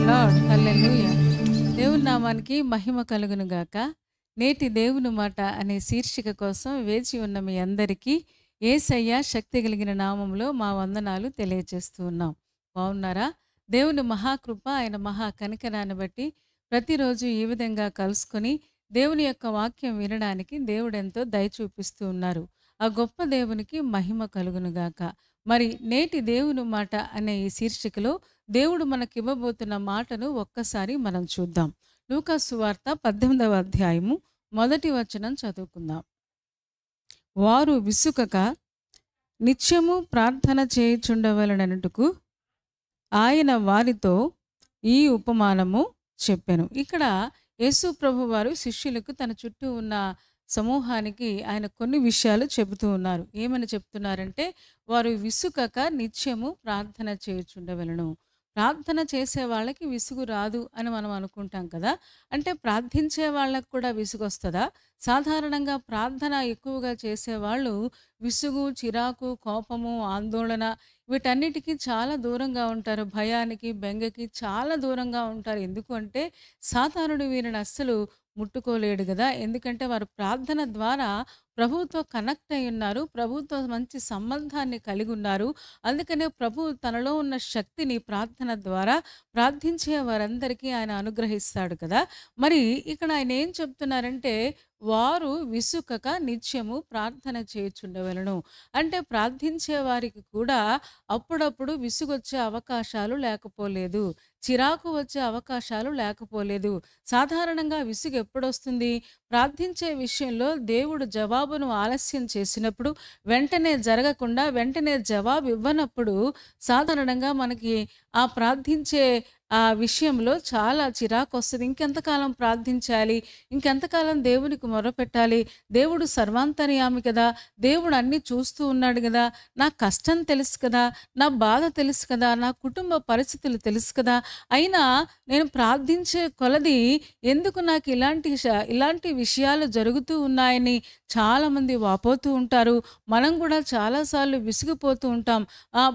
Lord. హల్లెలూయా. దేవుని నామానికి మహిమ కలుగును గాక. నేటి దేవుని మాట అనే శీర్షిక కోసం వేచి ఉన్న మీ అందరికీ యేసయ్య శక్తి కలిగిన నామంలో మా వందనాలు తెలియజేస్తూ ఉన్నాం. బాగున్నారా? దేవుని మహాకృప, ఆయన మహా కనికరాన్ని బట్టి ప్రతిరోజు ఈ విధంగా కలుసుకొని దేవుని యొక్క వాక్యం వినడానికి దేవుడెంతో దయ చూపిస్తూ ఉన్నారు. ఆ గొప్ప దేవునికి మహిమ కలుగును గాక. మరి నేటి దేవుని మాట అనే ఈ శీర్షికలో దేవుడు మనకివ్వబోతున్న మాటను ఒక్కసారి మనం చూద్దాం. లూకా సువార్త 18వ అధ్యాయము 1వ వచనం చదువుకుందాం. వారు విసుకక నిత్యము ప్రార్థన చేయుచుండవలెననుటకు ఆయన వారితో ఈ ఉపమానము చెప్పెను. ఇక్కడ యేసు ప్రభు వారు శిష్యులకు తన చుట్టూ ఉన్న సమూహానికి ఆయన కొన్ని విషయాలు చెబుతూ ఉన్నారు. ఏమని చెప్తున్నారంటే, వారు విసుకక నిత్యము ప్రార్థన చేయుచుండవలెను. ప్రార్థన చేసే వాళ్ళకి విసుగు రాదు అని మనం అనుకుంటాం కదా. అంటే ప్రార్థించే వాళ్ళకు కూడా విసుగు వస్తుందా? సాధారణంగా ప్రార్థన ఎక్కువగా చేసేవాళ్ళు విసుగు, చిరాకు, కోపము, ఆందోళన వీటన్నిటికీ చాలా దూరంగా ఉంటారు. భయానికి, బెంగకి చాలా దూరంగా ఉంటారు. ఎందుకు అంటే సాతానుడు వీరిని అస్సలు ముట్టుకోలేడు కదా. ఎందుకంటే వారు ప్రార్థన ద్వారా ప్రభువుతో కనెక్ట్ అయి ఉన్నారు. ప్రభువుతో మంచి సంబంధాన్ని కలిగి ఉన్నారు. అందుకనే ప్రభువు తనలో ఉన్న శక్తిని ప్రార్థన ద్వారా ప్రార్థించే వారందరికీ ఆయన అనుగ్రహిస్తాడు కదా. మరి ఇక్కడ ఆయన ఏం చెప్తున్నారంటే, వారు విసుకక నిత్యము ప్రార్థన చేయుచుండవలెను. అంటే ప్రార్థించే వారికి కూడా అప్పుడప్పుడు విసుగొచ్చే అవకాశాలు లేకపోలేదు, చిరాకు వచ్చే అవకాశాలు లేకపోలేదు. సాధారణంగా విసుగు ఎప్పుడొస్తుంది? ప్రార్థించే విషయంలో దేవుడు జవాబును ఆలస్యం చేసినప్పుడు, వెంటనే జరగకుండా వెంటనే జవాబు ఇవ్వనప్పుడు సాధారణంగా మనకి ఆ ప్రార్థించే ఆ విషయంలో చాలా చిరాకు వస్తుంది. ఇంకెంతకాలం ప్రార్థించాలి, ఇంకెంతకాలం దేవునికి మొరపెట్టాలి, దేవుడు సర్వాంతర్యామి కదా, దేవుడు అన్నీ చూస్తూ ఉన్నాడు కదా, నా కష్టం తెలుసు కదా, నా బాధ తెలుసు కదా, నా కుటుంబ పరిస్థితులు తెలుసు కదా, అయినా నేను ప్రార్థించే కొలది ఎందుకు నాకు ఇలాంటి విషయాలు జరుగుతూ ఉన్నాయని చాలామంది వాపోతూ ఉంటారు. మనం కూడా చాలాసార్లు విసిగిపోతూ ఉంటాం.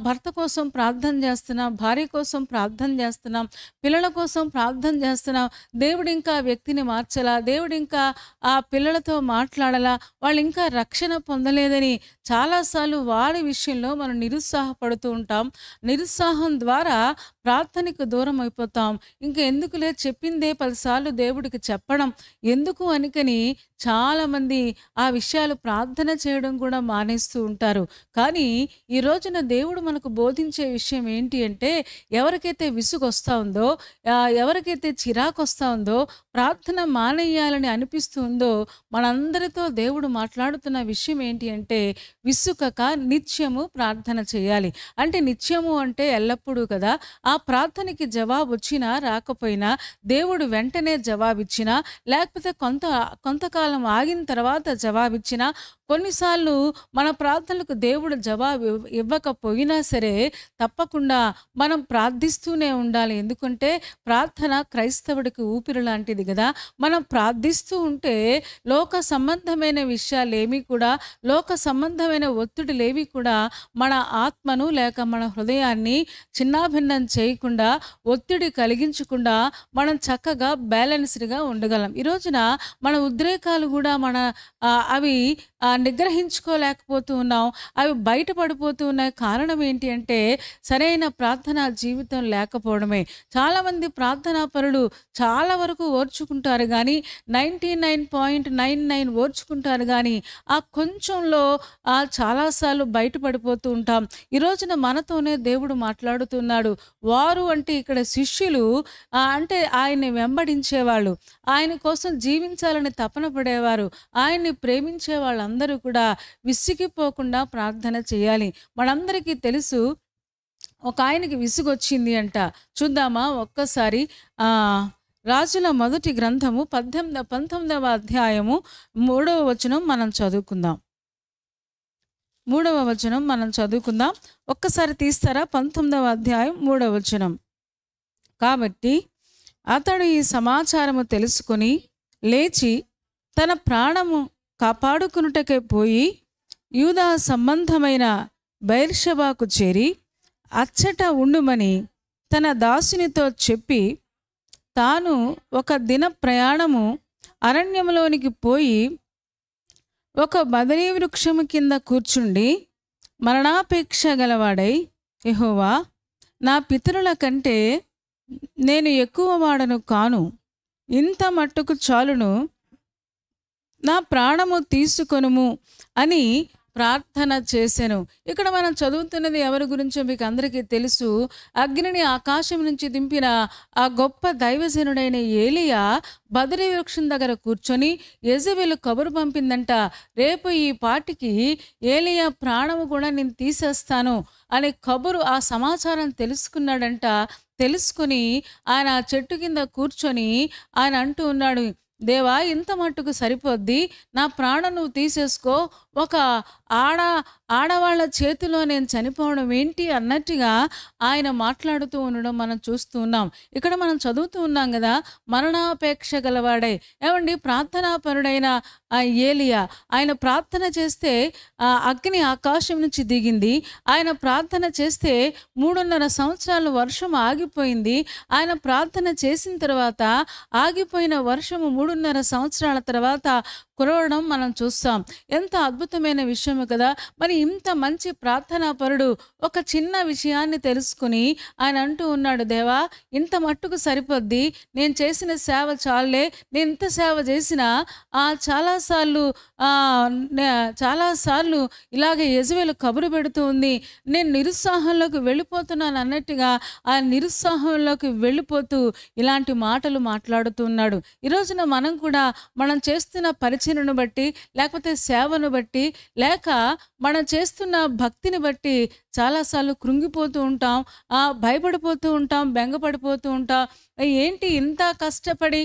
భర్త కోసం ప్రార్థన చేస్తున్నాం, భార్య కోసం ప్రార్థన చేస్తున్నాం, పిల్లల కోసం ప్రార్థన చేస్తున్నాం. దేవుడు ఇంకా ఆ వ్యక్తిని మార్చలా, దేవుడు ఇంకా ఆ పిల్లలతో మాట్లాడాలా, వాళ్ళు ఇంకా రక్షణ పొందలేదని చాలాసార్లు వారి విషయంలో మనం నిరుత్సాహపడుతూ ఉంటాం. నిరుత్సాహం ద్వారా ప్రార్థనకు దూరం అయిపోతాం. ఇంకా ఎందుకులే, చెప్పిందే 10 సార్లు దేవుడికి చెప్పడం ఎందుకు అనికని చాలామంది ఆ విషయాలు ప్రార్థన చేయడం కూడా మానేస్తూ ఉంటారు. కానీ ఈ రోజున దేవుడు మనకు బోధించే విషయం ఏంటి అంటే, ఎవరికైతే విసుగు వస్తూ ఉందో, ఎవరికైతే చిరాకు వస్తూ ఉందో, ప్రార్థన మానేయాలని అనిపిస్తూ ఉందో, మనందరితో దేవుడు మాట్లాడుతున్న విషయం ఏంటి అంటే, విసుకక నిత్యము ప్రార్థన చేయాలి. అంటే నిత్యము అంటే ఎల్లప్పుడూ కదా. ఆ ప్రార్థనకి జవాబు వచ్చినా రాకపోయినా, దేవుడు వెంటనే జవాబిచ్చినా, లేకపోతే కొంతకాలం ఆగిన తర్వాత జవాబిచ్చినా, కొన్నిసార్లు మన ప్రార్థనలకు దేవుడు జవాబు ఇవ్వకపోయినా సరే తప్పకుండా మనం ప్రార్థిస్తూనే ఉండాలి. ఎందుకంటే ప్రార్థన క్రైస్తవుడికి ఊపిరి లాంటిది కదా. మనం ప్రార్థిస్తూ ఉంటే లోక సంబంధమైన విషయాలేమీ కూడా, లోక సంబంధమైన ఒత్తిడిలేవి కూడా మన ఆత్మను లేక మన హృదయాన్ని చిన్నాభిన్నం చేయకుండా, ఒత్తిడి కలిగించకుండా మనం చక్కగా బ్యాలెన్స్డ్గా ఉండగలం. ఈ రోజున మన ఉద్రేకాలు కూడా అవి నిగ్రహించుకోలేకపోతూ ఉన్నాం, అవి బయటపడిపోతూ ఉన్నాయి. కారణం ఏంటి అంటే సరైన ప్రార్థనా జీవితం లేకపోవడమే. చాలామంది ప్రార్థనా పరులు చాలా వరకు ఓర్చుకుంటారు కానీ 99.99 ఓర్చుకుంటారు కానీ ఆ కొంచెంలో చాలాసార్లు బయటపడిపోతూ ఉంటాం. ఈ రోజున మనతోనే దేవుడు మాట్లాడుతున్నాడు. వారు అంటే ఇక్కడ శిష్యులు, అంటే ఆయన్ని వెంబడించేవాళ్ళు, ఆయన కోసం జీవించాలని తపన పడేవారు, ఆయన్ని ప్రేమించే వాళ్ళందరూ కూడా విసిగిపోకుండా ప్రార్థన చేయాలి. మనందరికీ తెలుసు, ఒక ఆయనకి విసుగొచ్చింది అంట. చూద్దామా ఒక్కసారి? రాజుల మొదటి గ్రంథము 19వ అధ్యాయము 3వ వచనం మనం చదువుకుందాం. 3వ వచనం మనం చదువుకుందాం. ఒక్కసారి తీస్తారా? 19వ అధ్యాయం 3వ వచనం. కాబట్టి అతడు ఈ సమాచారము తెలుసుకొని లేచి తన ప్రాణము కాపాడుకునుటకై పోయి యూదా సంబంధమైన బెయేర్షెబాకు చేరి అచ్చట ఉండుమని తన దాసునితో చెప్పి తాను ఒక దిన ప్రయాణము అరణ్యములోనికి పోయి ఒక బదరీ వృక్షము కింద కూర్చుండి మరణాపేక్ష గలవాడై, యెహోవా, నా పితరుల కంటే నేను ఎక్కువ వాడను కాను, ఇంత మట్టుకు చాలును, నా ప్రాణము తీసుకొనుము అని ప్రార్థన చేశాను. ఇక్కడ మనం చదువుతున్నది ఎవరి గురించో మీకు అందరికీ తెలుసు. అగ్నిని ఆకాశం నుంచి దింపిన ఆ గొప్ప దైవజనుడైన ఏలియా బదరీ వృక్షం దగ్గర కూర్చొని యెజబెలు కబురు పంపిందంట, రేపు ఈ పాటికి ఏలియా ప్రాణము కూడా నేను తీసేస్తాను అనే కబురు, ఆ సమాచారం తెలుసుకున్నాడంట. తెలుసుకుని ఆయన ఆ చెట్టు కింద కూర్చొని ఆయన అంటూ ఉన్నాడు, దేవా, ఇంత మట్టుకు సరిపోద్ది, నా ప్రాణం నువ్వు తీసేసుకో, ఒక ఆడవాళ్ళ చేతిలో నేను చనిపోవడం ఏంటి అన్నట్టుగా ఆయన మాట్లాడుతూ ఉండడం మనం చూస్తూ ఉన్నాం. ఇక్కడ మనం చదువుతూ ఉన్నాం కదా, మరణాపేక్ష గలవాడై. ఏమండి, ప్రార్థనాపరుడైన ఆ ఏలియా ఆయన ప్రార్థన చేస్తే అగ్ని ఆకాశం నుంచి దిగింది. ఆయన ప్రార్థన చేస్తే 3.5 సంవత్సరాలు వర్షం ఆగిపోయింది. ఆయన ప్రార్థన చేసిన తర్వాత ఆగిపోయిన వర్షము 3.5 సంవత్సరాల తర్వాత కురవడం మనం చూస్తాం. ఎంత అద్భుతమైన విషయము కదా. మరి ఇంత మంచి ప్రార్థనాపరుడు ఒక చిన్న విషయాన్ని తెలుసుకుని ఆయన అంటూ ఉన్నాడు, దేవా, ఇంత మట్టుకు సరిపోద్ది, నేను చేసిన సేవ చాలే, నేను ఇంత సేవ చేసినా చాలాసార్లు ఇలాగే యెజబెలు కబురు పెడుతూ ఉంది, నేను నిరుత్సాహంలోకి వెళ్ళిపోతున్నాను అన్నట్టుగా ఆ నిరుత్సాహంలోకి వెళ్ళిపోతూ ఇలాంటి మాటలు మాట్లాడుతున్నాడు. ఈరోజున మనం కూడా మనం చేస్తున్న పరిచర్యను బట్టి, లేకపోతే సేవను బట్టి, లేక మనం చేస్తున్న భక్తిని బట్టి చాలాసార్లు కృంగిపోతూ ఉంటాం, భయపడిపోతూ ఉంటాం, బెంగపడిపోతూ ఉంటాం. ఏంటి ఇంత కష్టపడి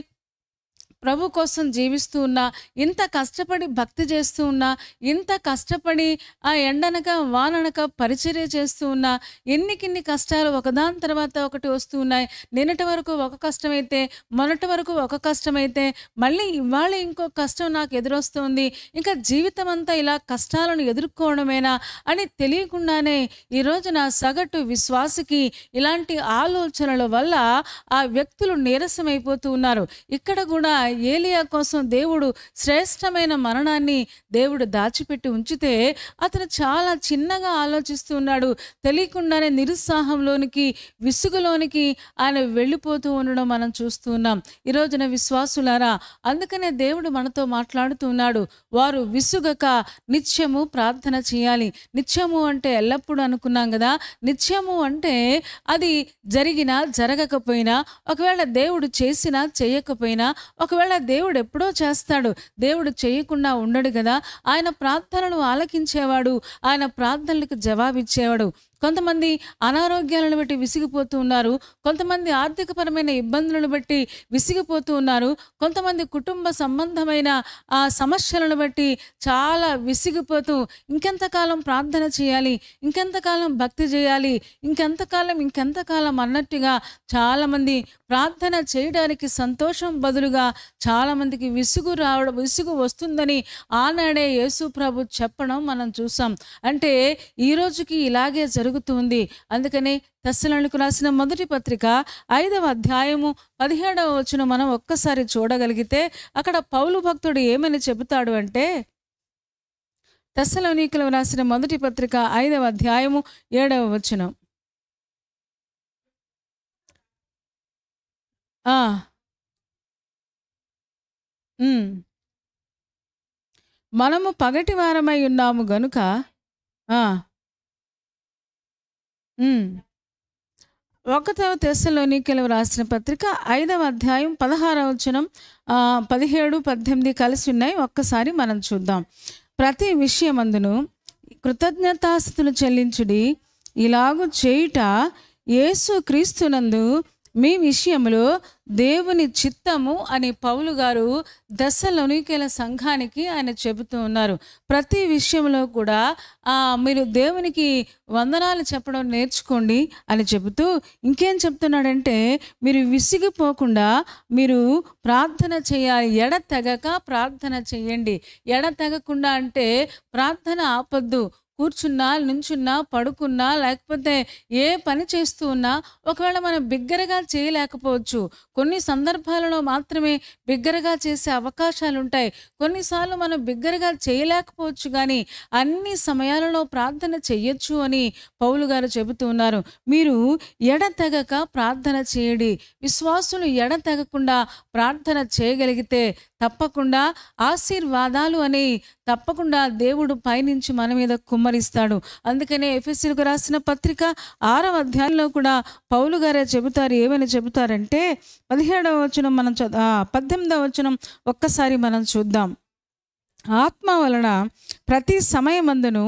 ప్రభు కోసం జీవిస్తూ ఉన్నా, ఇంత కష్టపడి భక్తి చేస్తూ ఉన్నా, ఇంత కష్టపడి ఆ ఎండనక వాననక పరిచర్య చేస్తూ ఉన్నా, ఎన్నికిన్ని కష్టాలు ఒకదాని తర్వాత ఒకటి వస్తూ ఉన్నాయి. నిన్నటి వరకు ఒక కష్టమైతే, మొన్నటి వరకు ఒక కష్టమైతే, మళ్ళీ ఇవాళ ఇంకో కష్టం నాకు ఎదురొస్తుంది, ఇంకా జీవితం అంతా ఇలా కష్టాలను ఎదుర్కోవడమేనా అని తెలియకుండానే ఈరోజు నా సగటు విశ్వాసికి ఇలాంటి ఆలోచనల వల్ల ఆ వ్యక్తులు నీరసమైపోతూ ఉన్నారు. ఇక్కడ కూడా ఏలియా కోసం దేవుడు శ్రేష్టమైన మరణాన్ని దేవుడు దాచిపెట్టి ఉంచితే అతను చాలా చిన్నగా ఆలోచిస్తూ ఉన్నాడు. తెలియకుండానే నిరుత్సాహంలోనికి, విసుగులోనికి ఆయన వెళ్ళిపోతూ ఉండడం మనం చూస్తూ ఉన్నాం. ఈరోజున విశ్వాసులారా, అందుకనే దేవుడు మనతో మాట్లాడుతూ ఉన్నాడు, వారు విసుగక నిత్యము ప్రార్థన చేయాలి. నిత్యము అంటే ఎల్లప్పుడూ అనుకున్నాం కదా. నిత్యము అంటే అది జరిగినా జరగకపోయినా, ఒకవేళ దేవుడు చేసినా చేయకపోయినా, ఒకవేళ దేవుడు ఎప్పుడో చేస్తాడు, దేవుడు చేయకుండా ఉండడు కదా. ఆయన ప్రార్థనలు ఆలకించేవాడు, ఆయన ప్రార్థనలకు జవాబిచ్చేవాడు. కొంతమంది అనారోగ్యాలను బట్టి విసిగిపోతూ ఉన్నారు, కొంతమంది ఆర్థికపరమైన ఇబ్బందులను బట్టి విసిగిపోతూ ఉన్నారు, కొంతమంది కుటుంబ సంబంధమైన ఆ సమస్యలను బట్టి చాలా విసిగిపోతూ ఇంకెంతకాలం ప్రార్థన చేయాలి, ఇంకెంతకాలం భక్తి చేయాలి, ఇంకెంతకాలం అన్నట్టుగా చాలామంది ప్రార్థన చేయడానికి సంతోషం బదులుగా చాలామందికి విసుగు వస్తుందని ఆనాడే యేసు ప్రభు చెప్పడం మనం చూసాం. అంటే ఈ రోజుకి ఇలాగే జరుగుతుంది. అందుకనే తెస్సలోనికీయులకు రాసిన మొదటి పత్రిక 5వ అధ్యాయము 17వ వచనం మనం ఒక్కసారి చూడగలిగితే అక్కడ పౌలు భక్తుడు ఏమని చెబుతాడు అంటే, తెస్సలోనికీయులకు రాసిన మొదటి పత్రిక 5వ అధ్యాయము 7వ వచనం. మనము పగటి వారమై ఉన్నాము గనుక 1వ తెస్సలోనికీయులకు రాసిన పత్రిక 5వ అధ్యాయం 16వ వచనం, 17, 18 కలిసి ఉన్నాయి. ఒక్కసారి మనం చూద్దాం. ప్రతి విషయమందును కృతజ్ఞతాస్తుతులు చెల్లించుడి, ఇలాగు చేయుట యేసు క్రీస్తునందు మీ విషయంలో దేవుని చిత్తము అని పౌలు గారు తెస్సలోనికీయుల సంఘానికి ఆయన చెబుతూ ఉన్నారు. ప్రతి విషయంలో కూడా మీరు దేవునికి వందనాలు చెప్పడం నేర్చుకోండి అని చెబుతూ ఇంకేం చెప్తున్నాడంటే, మీరు విసిగిపోకుండా మీరు ప్రార్థన చేయాలి, ఎడతెగక ప్రార్థన చేయండి. ఎడతెగకుండా అంటే ప్రార్థన ఆపొద్దు, కూర్చున్నా, నుంచున్నా, పడుకున్నా, లేకపోతే ఏ పని చేస్తూ ఉన్నా ఒకవేళ మనం బిగ్గరగా చేయలేకపోవచ్చు. కొన్ని సందర్భాలలో మాత్రమే బిగ్గరగా చేసే అవకాశాలుంటాయి. కొన్నిసార్లు మనం బిగ్గరగా చేయలేకపోవచ్చు గానీ, అన్ని సమయాలలో ప్రార్థన చెయ్యొచ్చు అని పౌలు గారు చెబుతూ ఉన్నారు. మీరు ఎడతెగక ప్రార్థన చేయండి. విశ్వాసులు ఎడతెగకుండా ప్రార్థన చేయగలిగితే తప్పకుండా ఆశీర్వాదాలు అని తప్పకుండా దేవుడు పైనుంచి మన మీద కుమ్మరిస్తాడు. అందుకనే ఎఫెసీయులకు రాసిన పత్రిక 6వ అధ్యాయంలో కూడా పౌలు గారే చెబుతారు. ఏమని చెబుతారంటే 17వ వచనం 18వ వచనం ఒక్కసారి మనం చూద్దాం. ఆత్మ వలన ప్రతి సమయమందును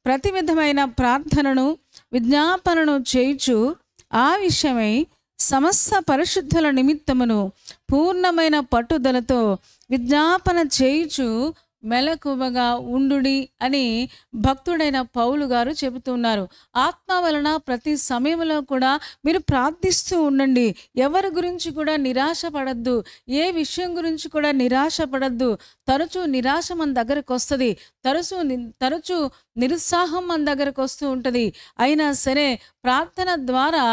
ప్రతి విధమైన ప్రార్థనను విజ్ఞాపనను చేయుచు ఆ విషయమై సమస్త పరిశుద్ధుల నిమిత్తమును పూర్ణమైన పట్టుదలతో విజ్ఞాపన చేయుచు మెలకువగా ఉండుడి అని భక్తుడైన పౌలు గారు చెబుతున్నారు. ఆత్మ వలన ప్రతి సమయంలో కూడా మీరు ప్రార్థిస్తూ ఉండండి. ఎవరి గురించి కూడా నిరాశ పడద్దు. ఏ విషయం గురించి కూడా నిరాశ పడద్దు. తరచూ నిరాశ మన దగ్గరకు వస్తుంది. తరచూ నిరుత్సాహం మన దగ్గరకు వస్తూ ఉంటుంది. అయినా సరే ప్రార్థన ద్వారా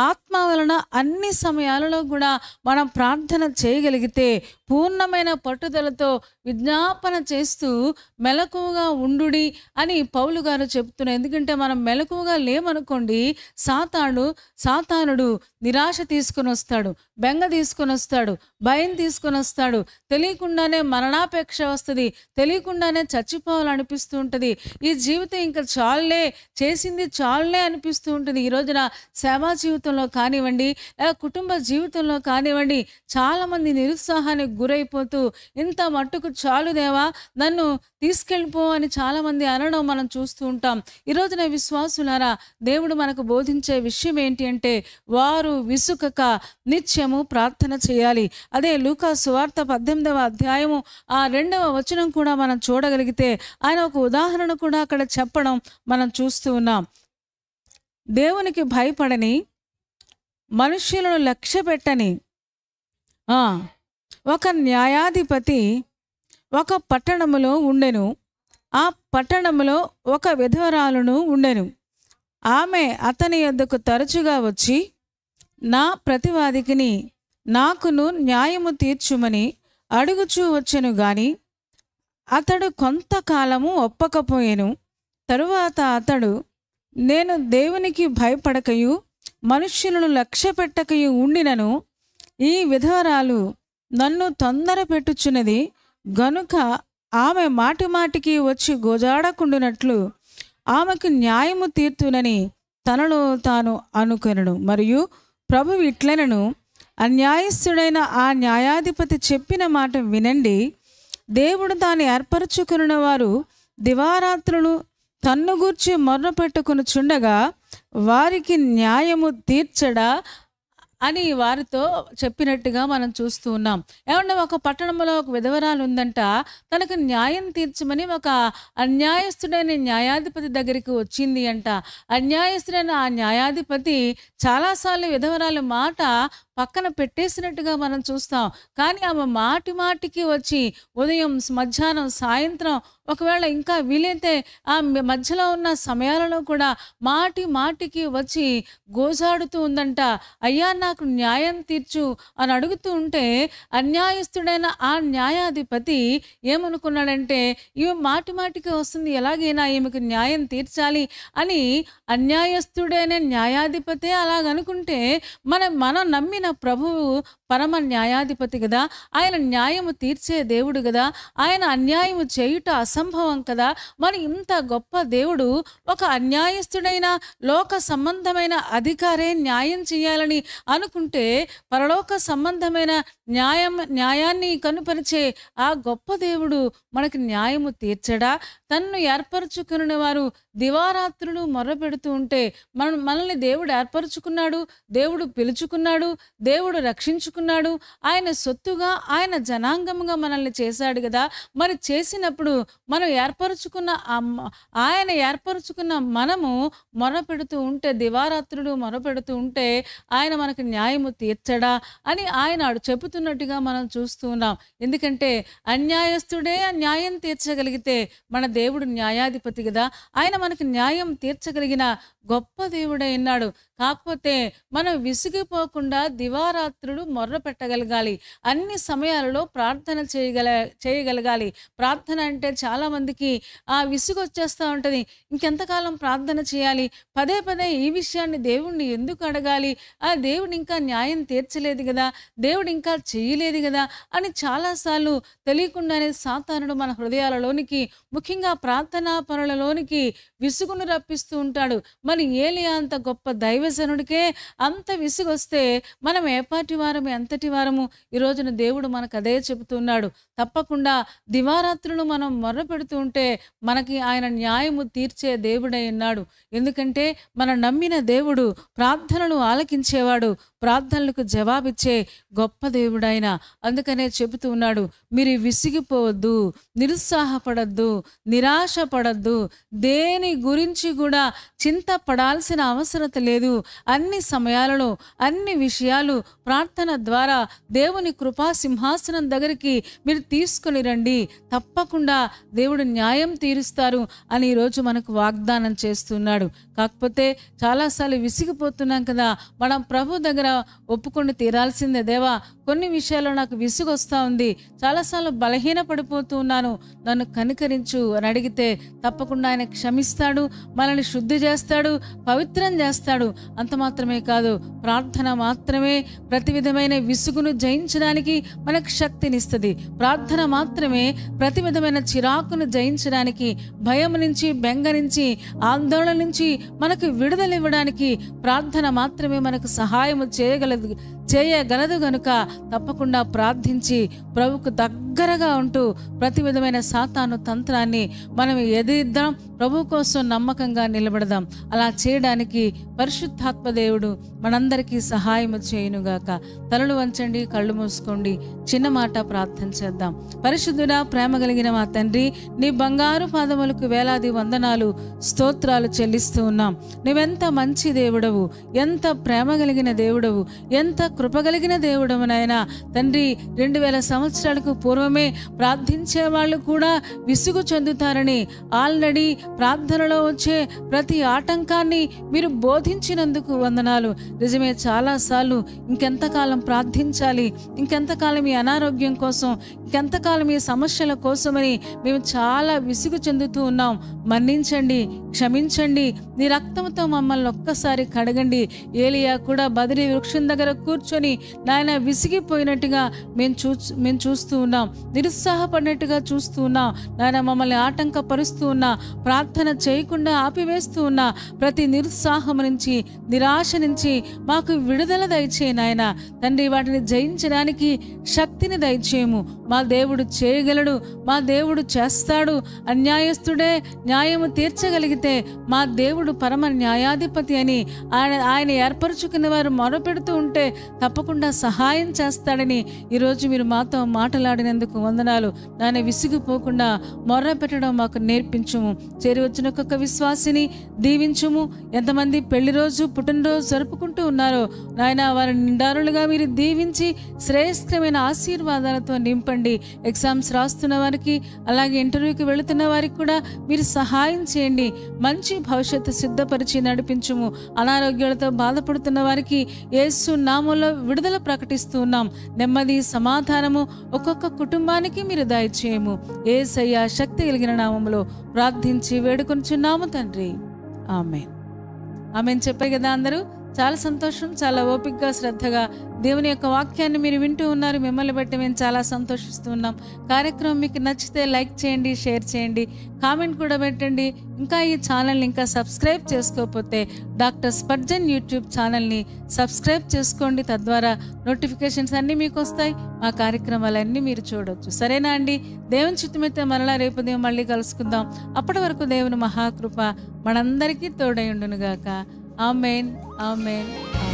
ఆత్మ వలన అన్ని సమయాలలో కూడా మనం ప్రార్థన చేయగలిగితే పూర్ణమైన పట్టుదలతో విజ్ఞాపన చేస్తూ మెలకువగా ఉండుడి అని పౌలు గారు చెప్తున్నారు. ఎందుకంటే మనం మెలకువగా లేమనుకోండి, సాతానుడు నిరాశ తీసుకొని వస్తాడు, బెంగ తీసుకొని వస్తాడు, భయం తీసుకొని వస్తాడు. తెలియకుండానే మరణాపేక్ష వస్తుంది. తెలియకుండానే చచ్చిపోవాలనిపిస్తూ ఉంటుంది. ఈ జీవితం ఇంకా చాలులే, చేసింది చాలులే అనిపిస్తూ ఉంటుంది. ఈ రోజున సేవా జీవితంలో కానివ్వండి, కుటుంబ జీవితంలో కానివ్వండి, చాలామంది నిరుత్సాహానికి గురైపోతూ ఇంత మట్టుకు చాలు దేవా, నన్ను తీసుకెళ్ళిపో అని చాలామంది అనడం మనం చూస్తూ ఉంటాం. ఈ రోజున విశ్వాసులారా, దేవుడు మనకు బోధించే విషయం ఏంటి అంటే వారు విసుకక నిత్యము ప్రార్థన చేయాలి. అదే లూకా సువార్త 18వ అధ్యాయము 2వ వచనం కూడా మనం చూడగలిగితే ఆయన ఒక ఉదాహరణ కూడా అక్కడ చెప్పడం మనం చూస్తూ ఉన్నాం. దేవునికి భయపడని, మనుష్యులను లక్ష్య పెట్టని ఒక న్యాయాధిపతి ఒక పట్టణములో ఉండెను. ఆ పట్టణములో ఒక విధవరాలును ఉండెను. ఆమె అతని యొద్దకు తరచుగా వచ్చి నా ప్రతివాదికిని నాకును న్యాయము తీర్చుమని అడుగుచూ వచ్చెను గాని అతడు కొంతకాలము ఒప్పకపోయెను. తరువాత అతడు, నేను దేవునికి భయపడకయు మనుష్యులను లక్ష్య పెట్టకయు ఉండినను ఈ విధవరాలు నన్ను తొందర పెట్టుచున్నది గనుక ఆమె మాటిమాటికి వచ్చి గోజాడకుండునట్లు ఆమెకు న్యాయము తీర్తునని తనలో తాను అనుకొనెను. మరియు ప్రభువు ఇట్లనెను, అన్యాయస్తుడైన ఆ న్యాయాధిపతి చెప్పిన మాట వినండి. దేవుడు తాను ఏర్పరచుకున్న వారు దివారాత్రులు తన్ను గూర్చి మొర్ర పెట్టుకొనుచుండగా వారికి న్యాయము తీర్చడా అని వారితో చెప్పినట్టుగా మనం చూస్తూ ఉన్నాం. ఏమన్నా ఒక పట్టణంలో ఒక విధవరాలు ఉందంట. తనకు న్యాయం తీర్చమని ఒక అన్యాయస్తుడైన న్యాయాధిపతి దగ్గరికి వచ్చింది అంట. అన్యాయస్తుడైన ఆ న్యాయాధిపతి చాలాసార్లు విధవరాలు మాట పక్కన పెట్టేసినట్టుగా మనం చూస్తాం. కానీ ఆమె మాటికి వచ్చి ఉదయం, మధ్యాహ్నం, సాయంత్రం, ఒకవేళ ఇంకా వీలైతే ఆ మధ్యలో ఉన్న సమయాలలో కూడా మాటికి వచ్చి గోజాడుతూ ఉందంట. అయ్యా, నాకు న్యాయం తీర్చు అని అడుగుతూ ఉంటే అన్యాయస్తుడైన ఆ న్యాయాధిపతి ఏమనుకున్నాడంటే, ఈమె మాటికి వస్తుంది, ఎలాగైనా ఈమెకు న్యాయం తీర్చాలి అని అన్యాయస్తుడైన న్యాయాధిపతే అలాగనుకుంటే మనం నమ్మిన ప్రభువు పరమ న్యాయాధిపతి కదా, ఆయన న్యాయము తీర్చే దేవుడు కదా, ఆయన అన్యాయము చేయుట అసంభవం కదా. మరి ఇంత గొప్ప దేవుడు ఒక అన్యాయస్తుడైన లోక సంబంధమైన న్యాయం చేయాలని అనుకుంటే పరలోక సంబంధమైన న్యాయాన్ని కనుపరిచే ఆ గొప్ప దేవుడు మనకి న్యాయము తీర్చడా? తన్ను ఏర్పరచుకున్న వారు దివారాత్రులు మొర్రపెడుతూ ఉంటే మనల్ని దేవుడు ఏర్పరచుకున్నాడు, దేవుడు పిలుచుకున్నాడు, దేవుడు రక్షించుకున్నాడు, ఆయన సొత్తుగా, ఆయన జనాంగముగా మనల్ని చేశాడు కదా. మరి చేసినప్పుడు మనం ఆయన ఏర్పరచుకున్న మనము మొరపెడుతూ ఉంటే, దివారాత్రులు మొరపెడుతూ ఉంటే ఆయన మనకు న్యాయము తీర్చడా అని ఆయన చెబుతున్నట్టుగా మనం చూస్తూ ఉన్నాం. ఎందుకంటే అన్యాయస్తుడే న్యాయం తీర్చగలిగితే మన దేవుడు న్యాయాధిపతి కదా, ఆయన మనకు న్యాయం తీర్చగలిగిన గొప్ప దేవుడై ఉన్నాడు. కాకపోతే మనం విసిగిపోకుండా దివారాత్రులు మొర్ర పెట్టగలగాలి. అన్ని సమయాలలో ప్రార్థన చేయగలగాలి. ప్రార్థన అంటే చాలామందికి విసుగు వచ్చేస్తూ ఉంటుంది. ఇంకెంతకాలం ప్రార్థన చేయాలి, పదే పదే ఈ విషయాన్ని దేవుణ్ణి ఎందుకు అడగాలి, దేవుడు ఇంకా న్యాయం తీర్చలేదు కదా, దేవుడు ఇంకా చేయలేదు కదా అని చాలాసార్లు తెలియకుండానే సాతానుడు మన హృదయాలలోనికి, ముఖ్యంగా ప్రార్థనా పనులలోనికి విసుగును రప్పిస్తూ ఉంటాడు. మరి ఏలియా అంత గొప్ప దైవజనుడికే అంత విసుగొస్తే మనం ఏ పాటి వారము, ఎంతటి వారము? ఈ రోజున దేవుడు మనకు అదే చెబుతున్నాడు. తప్పకుండా దివారాత్రులు మనం మొర్ర పెడుతూ ఉంటే మనకి ఆయన న్యాయము తీర్చే దేవుడై ఉన్నాడు. ఎందుకంటే మనం నమ్మిన దేవుడు ప్రార్థనలు ఆలకించేవాడు, ప్రార్థనలకు జవాబిచ్చే గొప్ప దేవుడైన. అందుకనే చెబుతూ ఉన్నాడు, మీరు విసిగిపోవద్దు, నిరుత్సాహపడద్దు, నిరాశ పడద్దు, దేని గురించి కూడా చింతపడాల్సిన అవసరత లేదు. అన్ని సమయాలలో అన్ని విషయాలు ప్రార్థన ద్వారా దేవుని కృపా సింహాసనం దగ్గరికి మీరు తీసుకొని రండి, తప్పకుండా దేవుడు న్యాయం తీరుస్తారు అని ఈరోజు మనకు వాగ్దానం చేస్తున్నాడు. కాకపోతే చాలాసార్లు విసిగిపోతున్నాం కదా, మనం ప్రభు దగ్గర ఒప్పుకొని తీరాల్సిందే. దేవా, కొన్ని విషయాల్లో నాకు విసుగు వస్తూ ఉంది, చాలాసార్లు బలహీన పడిపోతూ ఉన్నాను, నన్ను కనికరించు అని అడిగితే తప్పకుండా ఆయన క్షమిస్తాడు, మనల్ని శుద్ధి చేస్తాడు, పవిత్రం చేస్తాడు. అంత మాత్రమే కాదు, ప్రార్థన మాత్రమే ప్రతి విధమైన విసుగును జయించడానికి మనకు శక్తినిస్తుంది. ప్రార్థన మాత్రమే ప్రతి విధమైన చిరాకును జయించడానికి, భయం నుంచి, బెంగ నుంచి, ఆందోళన నుంచి మనకు విడుదల ఇవ్వడానికి ప్రార్థన మాత్రమే మనకు సహాయము చేయగలదు గనుక తప్పకుండా ప్రార్థించి ప్రభుకు దగ్గరగా ఉంటూ ప్రతి విధమైన సాతాను తంత్రాన్ని మనం ఎదిరిద్దాం, ప్రభు కోసం నమ్మకంగా నిలబడదాం. అలా చేయడానికి పరిశుద్ధాత్మ దేవుడు మనందరికీ సహాయం చేయునుగాక. తలలు వంచండి, కళ్ళు మూసుకోండి, చిన్న మాట ప్రార్థన చేద్దాం. పరిశుద్ధుడా, ప్రేమ కలిగిన మా తండ్రి, నీ బంగారు పాదములకు వేలాది వందనాలు, స్తోత్రాలు చెల్లిస్తూ ఉన్నాం. నువ్వెంత మంచి దేవుడవు, ఎంత ప్రేమ కలిగిన దేవుడవు, ఎంత కృపగలిగిన దేవుడవు నాయనా. తండ్రి, 2000 సంవత్సరాలకు పూర్వమే ప్రార్థించే వాళ్ళు కూడా విసుగు చెందుతారని ఆల్రెడీ ప్రార్థనలో వచ్చే ప్రతి ఆటంకాన్ని మీరు బోధించినందుకు వందనాలు. నిజమే, చాలాసార్లు ఇంకెంతకాలం ప్రార్థించాలి, ఇంకెంతకాలం ఈ అనారోగ్యం కోసం, ఇంకెంతకాలం ఈ సమస్యల కోసమని మేము చాలా విసుగు చెందుతూ ఉన్నాం. మన్నించండి, క్షమించండి, నీ రక్తంతో మమ్మల్ని ఒక్కసారి కడగండి. ఏలియా కూడా బదిరి వృక్షం దగ్గర కూర్చొని నాయన విసిగిపోయినట్టుగా మేము చూస్తూ ఉన్నాం, నిరుత్సాహపడినట్టుగా చూస్తూ ఉన్నాం నాయన. మమ్మల్ని ఆటంకపరుస్తూ ఉన్నా, ప్రార్థన చేయకుండా ఆపివేస్తూ ఉన్నా ప్రతి నిరుత్సాహం నుంచి, నిరాశ నుంచి మాకు విడుదల దయచేయి నాయన. తండ్రి, వాటిని జయించడానికి శక్తిని దయచేయము. మా దేవుడు చేయగలడు, మా దేవుడు చేస్తాడు. అన్యాయస్తుడే న్యాయము తీర్చగలిగితే మా దేవుడు పరమ న్యాయాధిపతి అని ఆయన ఏర్పరచుకున్న వారు మొరపెడుతూ ఉంటే తప్పకుండా సహాయం చేస్తాడని ఈరోజు మీరు మాతో మాట్లాడినందుకు వందనాలు. నాయన, విసిగిపోకుండా మొర్ర పెట్టడం మాకు నేర్పించుము. చేరి వచ్చిన ఒక్కొక్క విశ్వాసిని దీవించుము. ఎంతమంది పెళ్లి రోజు, పుట్టినరోజు జరుపుకుంటూ ఉన్నారో నాయన, వారిని నిండారులుగా మీరు దీవించి శ్రేష్టమైన ఆశీర్వాదాలతో నింపండి. ఎగ్జామ్స్ రాస్తున్న వారికి, అలాగే ఇంటర్వ్యూకి వెళుతున్న వారికి కూడా మీరు సహాయం చేయండి. మంచి భవిష్యత్తు సిద్ధపరిచి నడిపించుము. అనారోగ్యాలతో బాధపడుతున్న వారికి యేసు నామములో విడుదల ప్రకటిస్తూ ఉన్నాం. నెమ్మది, సమాధానము ఒక్కొక్క కుటుంబానికి మీరు దయచేయము. యేసయ్య శక్తి కలిగిన నామములో ప్రార్థించి వేడుకొనుచున్నాము తండ్రి. ఆమేన్. ఆమేన్ చెప్పారు కదా అందరూ. చాలా సంతోషం, చాలా ఓపికగా శ్రద్ధగా దేవుని యొక్క వాక్యాన్ని మీరు వింటూ ఉన్నారు. మిమ్మల్ని బట్టి మేము చాలా సంతోషిస్తూ ఉన్నాం. కార్యక్రమం మీకు నచ్చితే లైక్ చేయండి, షేర్ చేయండి, కామెంట్ కూడా పెట్టండి. ఇంకా ఈ ఛానల్ని ఇంకా సబ్స్క్రైబ్ చేసుకోకపోతే డాక్టర్ స్పర్జన్ యూట్యూబ్ ఛానల్ని సబ్స్క్రైబ్ చేసుకోండి. తద్వారా నోటిఫికేషన్స్ అన్నీ మీకు వస్తాయి, మా కార్యక్రమాలన్నీ మీరు చూడవచ్చు. సరేనా అండి? దేవుని చిత్తమైతే మరలా రేపు ఉదయం మళ్ళీ కలుసుకుందాం. అప్పటి వరకు దేవుని మహాకృప మనందరికీ తోడై ఉండునుగాక. ఆమేన్, ఆమేన్, ఆమేన్.